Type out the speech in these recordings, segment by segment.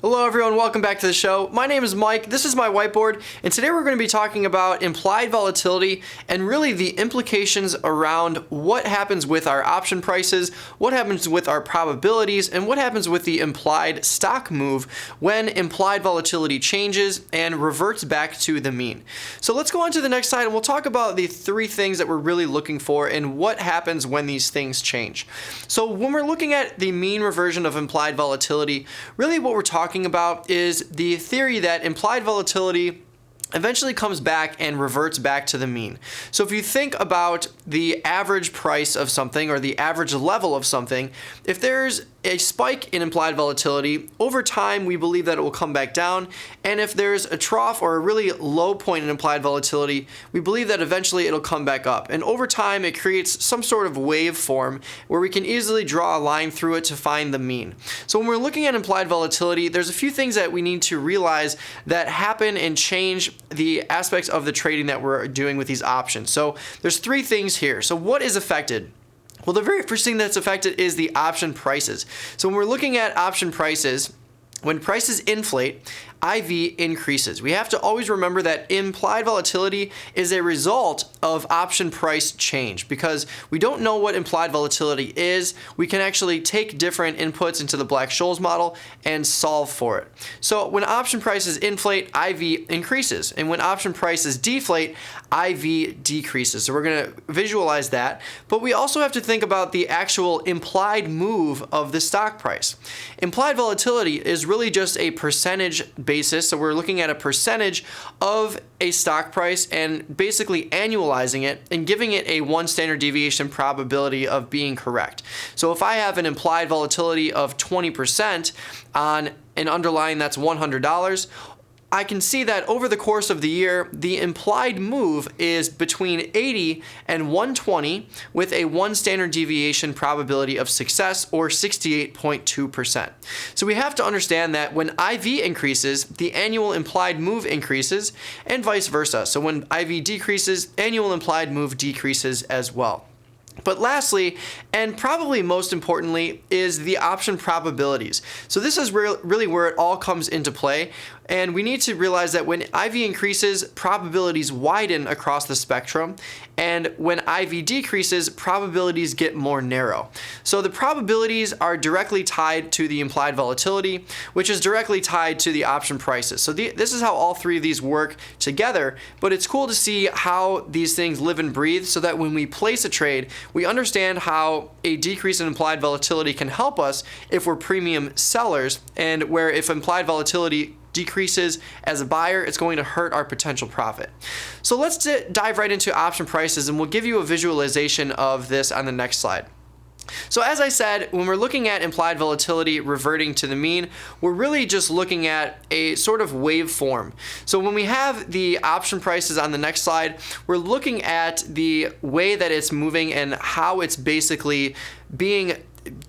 Hello everyone, welcome back to the show. My name is Mike, this is my whiteboard, and today we're going to be talking about implied volatility and really the implications around what happens with our option prices, what happens with our probabilities, and what happens with the implied stock move when implied volatility changes and reverts back to the mean. So let's go on to the next slide and we'll talk about the three things that we're really looking for and what happens when these things change. So when we're looking at the mean reversion of implied volatility, really what we're talking about is the theory that implied volatility eventually comes back and reverts back to the mean. So if you think about the average price of something or the average level of something, if there's a spike in implied volatility, over time we believe that it will come back down, and if there's a trough or a really low point in implied volatility, we believe that eventually it'll come back up. And over time it creates some sort of waveform where we can easily draw a line through it to find the mean. So when we're looking at implied volatility, there's a few things that we need to realize that happen and change the aspects of the trading that we're doing with these options. So there's three things here. So what is affected? Well, the very first thing that's affected is the option prices. So when we're looking at option prices, when prices inflate, IV increases. We have to always remember that implied volatility is a result of option price change. Because we don't know what implied volatility is, we can actually take different inputs into the Black-Scholes model and solve for it. So when option prices inflate, IV increases. And when option prices deflate, IV decreases. So we're going to visualize that. But we also have to think about the actual implied move of the stock price. Implied volatility is really just a percentage basis. So we're looking at a percentage of a stock price and basically annualizing it and giving it a 1 standard deviation probability of being correct. So if I have an implied volatility of 20% on an underlying that's $100, I can see that over the course of the year, the implied move is between 80 and 120 with a 1 standard deviation probability of success, or 68.2%. So we have to understand that when IV increases, the annual implied move increases, and vice versa. So when IV decreases, annual implied move decreases as well. But lastly, and probably most importantly, is the option probabilities. So this is really where it all comes into play. And we need to realize that when IV increases, probabilities widen across the spectrum. And when IV decreases, probabilities get more narrow. So the probabilities are directly tied to the implied volatility, which is directly tied to the option prices. So this is how all three of these work together. But it's cool to see how these things live and breathe so that when we place a trade, we understand how a decrease in implied volatility can help us if we're premium sellers, and where if implied volatility decreases as a buyer, it's going to hurt our potential profit. So let's dive right into option prices, and we'll give you a visualization of this on the next slide. So as I said, when we're looking at implied volatility reverting to the mean, we're really just looking at a sort of waveform. So when we have the option prices on the next slide, we're looking at the way that it's moving and how it's basically being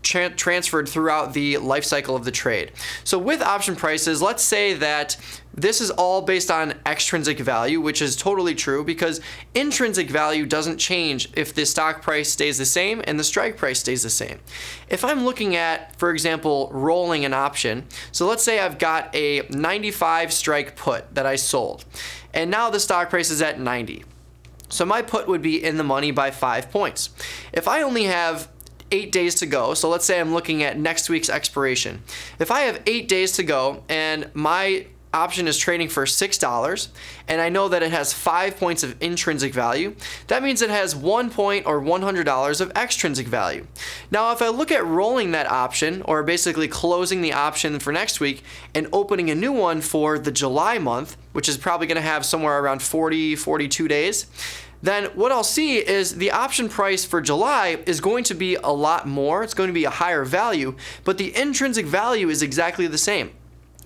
transferred throughout the life cycle of the trade. So with option prices, let's say that this is all based on extrinsic value, which is totally true because intrinsic value doesn't change if the stock price stays the same and the strike price stays the same. If I'm looking at, for example, rolling an option, so let's say I've got a 95 strike put that I sold, and now the stock price is at 90. So my put would be in the money by 5 points. If I only have 8 days to go, so let's say I'm looking at next week's expiration. If I have 8 days to go and my option is trading for $6 and I know that it has 5 points of intrinsic value, that means it has 1 point or $100 of extrinsic value. Now if I look at rolling that option, or basically closing the option for next week and opening a new one for the July month, which is probably going to have somewhere around 42 days, then what I'll see is the option price for July is going to be a lot more. It's going to be a higher value, but the intrinsic value is exactly the same.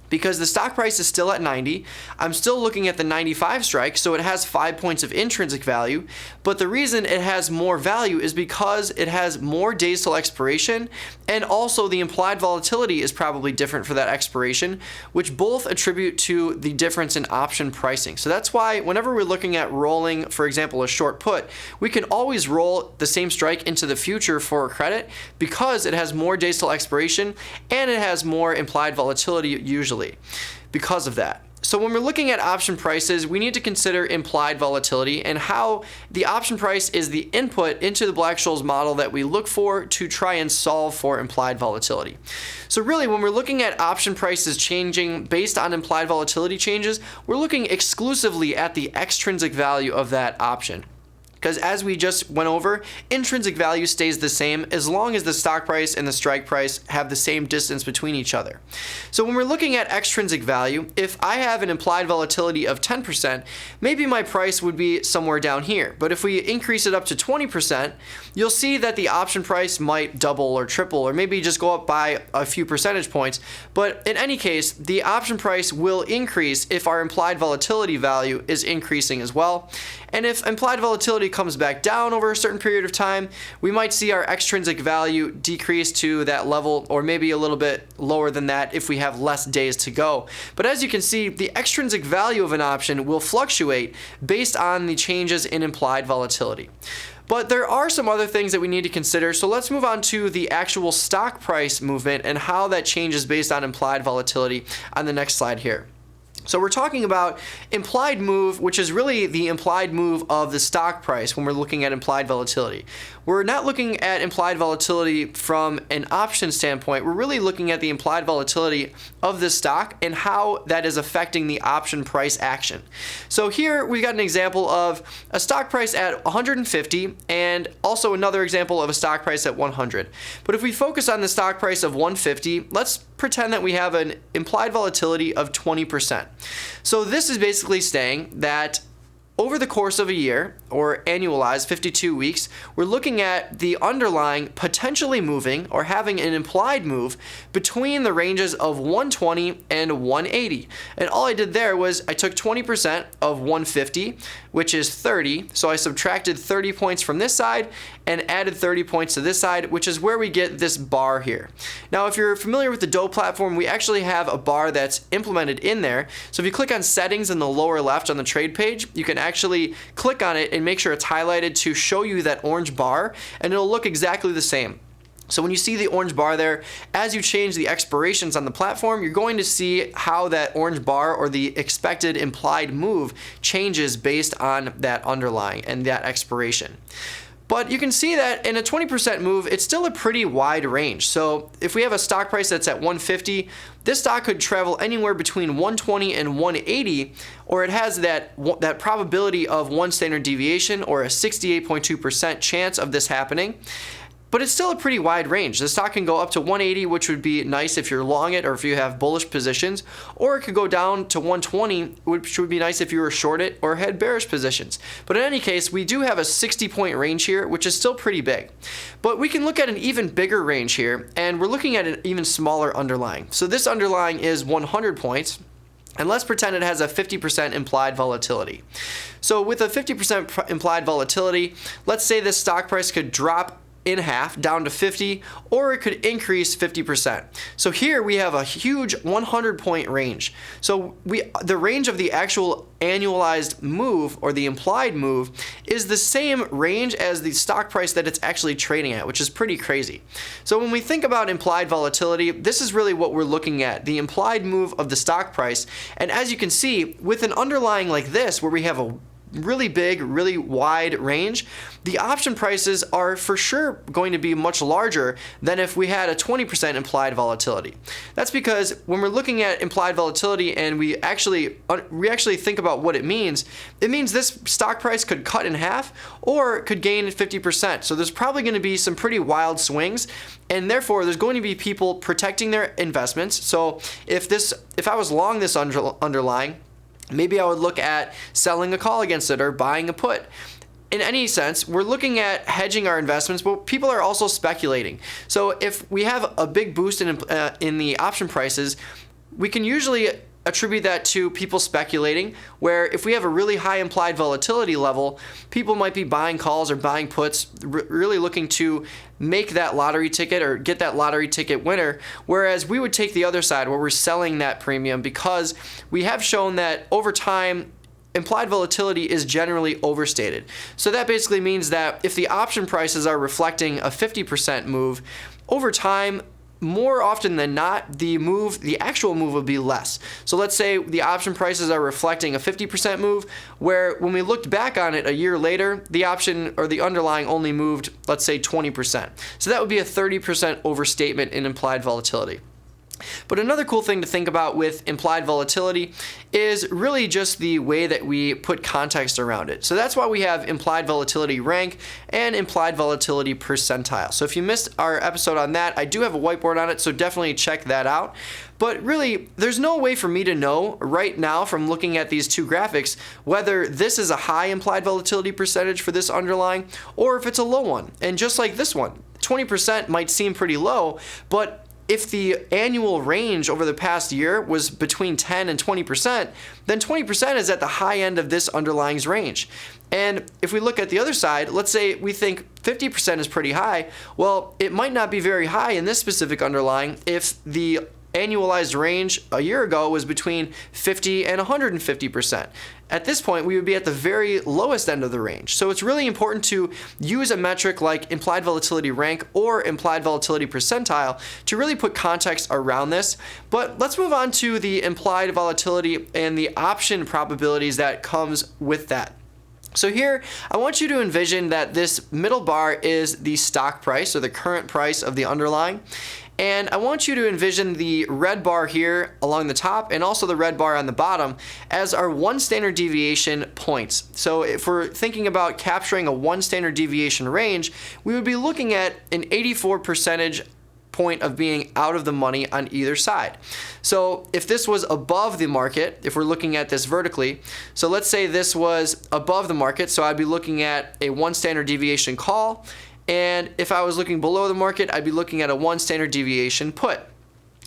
because the stock price is still at 90. I'm still looking at the 95 strike, so it has 5 points of intrinsic value. But the reason it has more value is because it has more days till expiration, and also the implied volatility is probably different for that expiration, which both attribute to the difference in option pricing. So that's why whenever we're looking at rolling, for example, a short put, we can always roll the same strike into the future for a credit because it has more days till expiration and it has more implied volatility usually. exponentially because of that. So when we're looking at option prices, we need to consider implied volatility and how the option price is the input into the Black-Scholes model that we look for to try and solve for implied volatility. So really, when we're looking at option prices changing based on implied volatility changes, we're looking exclusively at the extrinsic value of that option. Because as we just went over, intrinsic value stays the same as long as the stock price and the strike price have the same distance between each other. So when we're looking at extrinsic value, if I have an implied volatility of 10%, maybe my price would be somewhere down here. But if we increase it up to 20%, you'll see that the option price might double or triple or maybe just go up by a few percentage points. But in any case, the option price will increase if our implied volatility value is increasing as well. And if implied volatility comes back down over a certain period of time, we might see our extrinsic value decrease to that level or maybe a little bit lower than that if we have less days to go. But as you can see, the extrinsic value of an option will fluctuate based on the changes in implied volatility. But there are some other things that we need to consider, so let's move on to the actual stock price movement and how that changes based on implied volatility on the next slide here. So we're talking about implied move, which is really the implied move of the stock price when we're looking at implied volatility. We're not looking at implied volatility from an option standpoint. We're really looking at the implied volatility of the stock and how that is affecting the option price action. So here we got an example of a stock price at 150 and also another example of a stock price at 100. But if we focus on the stock price of 150, let's pretend that we have an implied volatility of 20%. So this is basically saying that over the course of a year, or annualized 52 weeks, we're looking at the underlying potentially moving or having an implied move between the ranges of 120 and 180. And all I did there was I took 20% of 150, which is 30. So I subtracted 30 points from this side and added 30 points to this side, which is where we get this bar here. Now, if you're familiar with the Doe platform, we actually have a bar that's implemented in there. So if you click on settings in the lower left on the trade page, you can actually click on it and make sure it's highlighted to show you that orange bar, and it'll look exactly the same. So when you see the orange bar there, as you change the expirations on the platform, you're going to see how that orange bar or the expected implied move changes based on that underlying and that expiration. But you can see that in a 20% move, it's still a pretty wide range. So if we have a stock price that's at 150, this stock could travel anywhere between 120 and 180, or it has that probability of one standard deviation or a 68.2% chance of this happening. But it's still a pretty wide range. The stock can go up to 180, which would be nice if you're long it or if you have bullish positions, or it could go down to 120, which would be nice if you were short it or had bearish positions. But in any case, we do have a 60-point range here, which is still pretty big. But we can look at an even bigger range here, and we're looking at an even smaller underlying. So this underlying is 100 points. And let's pretend it has a 50% implied volatility. So with a 50% implied volatility, let's say this stock price could drop in half down to 50, or it could increase 50%. So here we have a huge 100-point range. So the range of the actual annualized move or the implied move is the same range as the stock price that it's actually trading at, which is pretty crazy. So when we think about implied volatility, this is really what we're looking at, the implied move of the stock price. And as you can see, with an underlying like this, where we have a really big, really wide range, the option prices are for sure going to be much larger than if we had a 20% implied volatility. That's because when we're looking at implied volatility and we actually think about what it means this stock price could cut in half or could gain 50%. So there's probably going to be some pretty wild swings, and therefore there's going to be people protecting their investments. So if I was long this underlying, maybe I would look at selling a call against it or buying a put. In any sense, we're looking at hedging our investments, but people are also speculating. So if we have a big boost in the option prices, we can usually attribute that to people speculating, where if we have a really high implied volatility level, people might be buying calls or buying puts, really looking to make that lottery ticket or get that lottery ticket winner, whereas we would take the other side where we're selling that premium, because we have shown that over time implied volatility is generally overstated. So that basically means that if the option prices are reflecting a 50% move, over time more often than not, the actual move would be less. So let's say the option prices are reflecting a 50% move, where when we looked back on it a year later, the option or the underlying only moved, let's say 20%. So that would be a 30% overstatement in implied volatility. But another cool thing to think about with implied volatility is really just the way that we put context around it. So that's why we have implied volatility rank and implied volatility percentile. So if you missed our episode on that, I do have a whiteboard on it, so definitely check that out. But really, there's no way for me to know right now from looking at these two graphics whether this is a high implied volatility percentage for this underlying or if it's a low one. And just like this one, 20% might seem pretty low, but if the annual range over the past year was between 10 and 20%, then 20% is at the high end of this underlying's range. And if we look at the other side, let's say we think 50% is pretty high, well, it might not be very high in this specific underlying if the annualized range a year ago was between 50 and 150%. At this point, we would be at the very lowest end of the range. So it's really important to use a metric like implied volatility rank or implied volatility percentile to really put context around this. But let's move on to the implied volatility and the option probabilities that comes with that. So here, I want you to envision that this middle bar is the stock price or the current price of the underlying. And I want you to envision the red bar here along the top and also the red bar on the bottom as our one standard deviation points. So if we're thinking about capturing a one standard deviation range, we would be looking at an 84 percentage point of being out of the money on either side. So if this was above the market, if we're looking at this vertically, so let's say this was above the market, so I'd be looking at a one standard deviation call. And if I was looking below the market, I'd be looking at a one standard deviation put.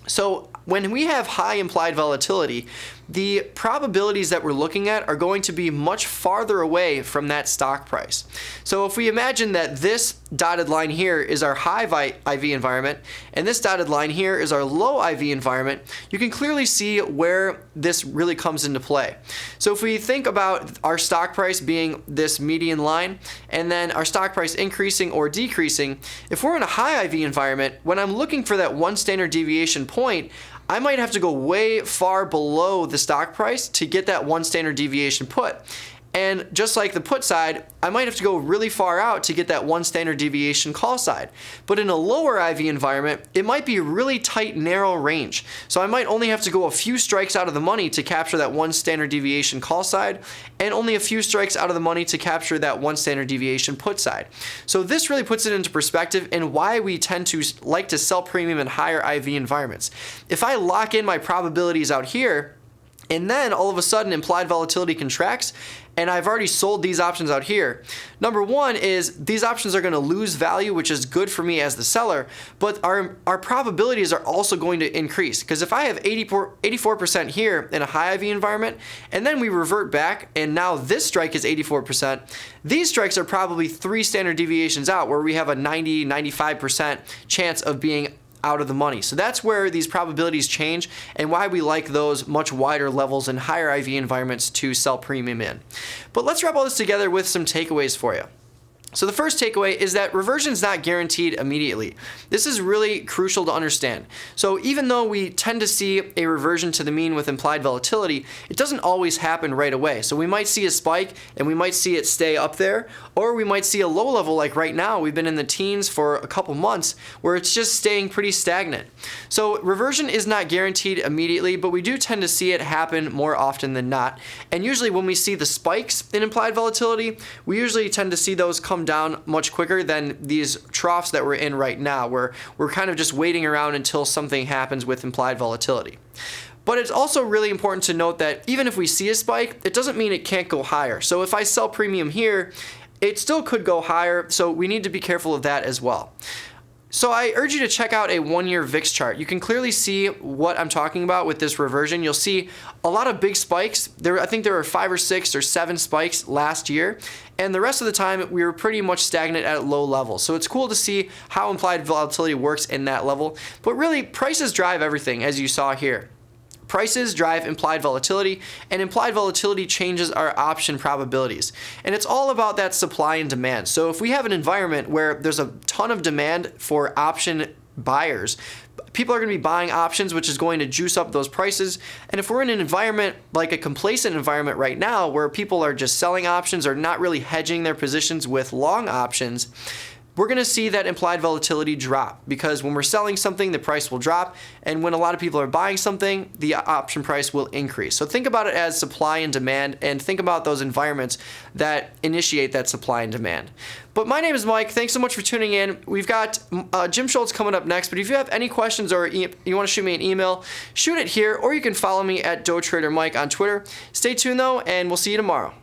So when we have high implied volatility, the probabilities that we're looking at are going to be much farther away from that stock price. So if we imagine that this dotted line here is our high IV environment and this dotted line here is our low IV environment, you can clearly see where this really comes into play. So if we think about our stock price being this median line and then our stock price increasing or decreasing, if we're in a high IV environment, when I'm looking for that one standard deviation point, I might have to go way far below the stock price to get that one standard deviation put. And just like the put side, I might have to go really far out to get that one standard deviation call side. But in a lower IV environment, it might be a really tight, narrow range. So I might only have to go a few strikes out of the money to capture that one standard deviation call side, and only a few strikes out of the money to capture that one standard deviation put side. So this really puts it into perspective and why we tend to like to sell premium in higher IV environments. If I lock in my probabilities out here, and then all of a sudden implied volatility contracts, and I've already sold these options out here. Number one is these options are going to lose value, which is good for me as the seller, but our probabilities are also going to increase. Because if I have 84% here in a high IV environment, and then we revert back, and now this strike is 84%, these strikes are probably 3 standard deviations out, where we have a 90-95% chance of being out of the money. So that's where these probabilities change and why we like those much wider levels in higher IV environments to sell premium in. But let's wrap all this together with some takeaways for you. So the first takeaway is that reversion is not guaranteed immediately. This is really crucial to understand. So even though we tend to see a reversion to the mean with implied volatility, it doesn't always happen right away. So we might see a spike and we might see it stay up there, or we might see a low level like right now. We've been in the teens for a couple months where it's just staying pretty stagnant. So reversion is not guaranteed immediately, but we do tend to see it happen more often than not. And usually when we see the spikes in implied volatility, we usually tend to see those come down much quicker than these troughs that we're in right now, where we're kind of just waiting around until something happens with implied volatility. But it's also really important to note that even if we see a spike, it doesn't mean it can't go higher. So if I sell premium here, it still could go higher, so we need to be careful of that as well. So I urge you to check out a 1-year VIX chart. You can clearly see what I'm talking about with this reversion. You'll see a lot of big spikes. I think there were 5 or 6 or 7 spikes last year, and the rest of the time we were pretty much stagnant at low levels. So it's cool to see how implied volatility works in that level. But really, prices drive everything, as you saw here. Prices drive implied volatility, and implied volatility changes our option probabilities. And it's all about that supply and demand. So if we have an environment where there's a ton of demand for option buyers, People are going to be buying options, which is going to juice up those prices. And if we're in an environment like a complacent environment right now where people are just selling options or not really hedging their positions with long options, we're going to see that implied volatility drop, because when we're selling something, the price will drop, and when a lot of people are buying something, the option price will increase. So think about it as supply and demand, and think about those environments that initiate that supply and demand. But my name is Mike. Thanks so much for tuning in. We've got Jim Schultz coming up next, but if you have any questions or you want to shoot me an email, shoot it here, or you can follow me at DoTraderMike on Twitter. Stay tuned though, and we'll see you tomorrow.